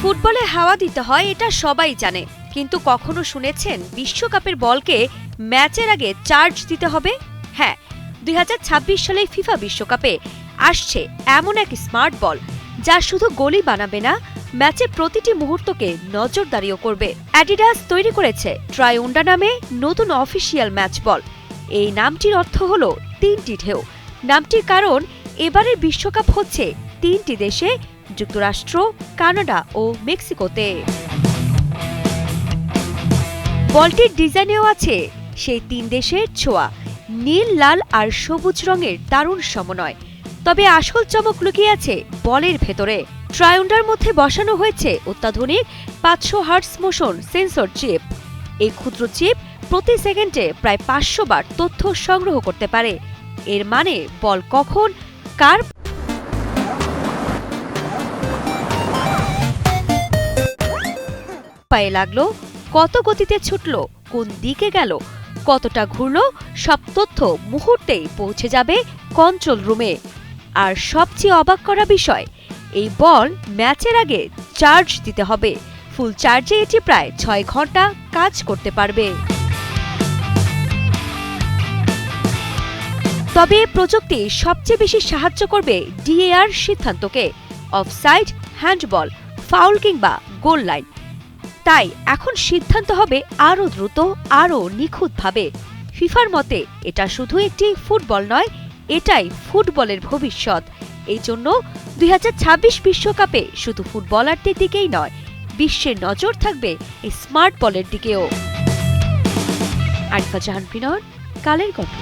ফুটবলে হাওয়া দিতে হয় এটা সবাই জানে, কিন্তু কখনো শুনেছেন বিশ্বকাপের বলকে ম্যাচের আগে চার্জ দিতে হবে? হ্যাঁ, 2026 সালে ফিফা বিশ্বকাপে আসছে এমন এক স্মার্ট বল যা শুধু গোলই বানাবে না, ম্যাচের প্রতিটি মুহূর্তকে নজরদারিও করবে। অ্যাডিডাস তৈরি করেছে ট্রাইউন্ডা নামে নতুন অফিসিয়াল ম্যাচ বল। এই নামটির অর্থ হল 3টি ঢেউ। নামটির কারণ এবারের বিশ্বকাপ হচ্ছে 3টি দেশে, যুক্তরাষ্ট্র, কানাডা ও মেক্সিকোতে। বলটির ডিজাইনেও আছে সেই 3 দেশের ছোঁয়া, নীল, লাল আর সবুজ রঙের দারুণ সমন্বয়। তবে আসল চমক লুকিয়ে আছে বলের ভেতরে। ট্রাইউন্ডার মধ্যে বসানো হয়েছে অত্যাধুনিক 500 হার্টজ মোশন সেন্সর চিপ। এই ক্ষুদ্র চিপ প্রতি সেকেন্ডে প্রায় 500 বার তথ্য সংগ্রহ করতে পারে। এর মানে বল কখন, কার পায়ে লাগলো, কত গতিতে ছুটল, কোন দিকে গেল, কতটা ঘুরল, সব তথ্য মুহূর্তেই পৌঁছে যাবে কন্ট্রোল রুমে। আর সবচেয়ে অবাক করা বিষয়, এই বল ম্যাচের আগে চার্জ দিতে হবে। ফুল চার্জে এটি প্রায় 6 ঘন্টা কাজ করতে পারবে। তবে প্রযুক্তি সবচেয়ে বেশি সাহায্য করবে ডিএআর সিদ্ধান্তকে, অফসাইড, হ্যান্ডবল, ফাউল কিংবা গোল লাইন। তাই এখন সিদ্ধান্ত হবে আরও দ্রুত, আরও নিখুঁতভাবে। ফিফার মতে এটা শুধু একটি ফুটবল নয়, এটাই ফুটবলের ভবিষ্যৎ। এই জন্য 2026 বিশ্বকাপে শুধু ফুটবলারদের দিকেই নয়, বিশ্বের নজর থাকবে এই স্মার্ট বলের দিকেও। আরিফা জাহান, কালের কণ্ঠ।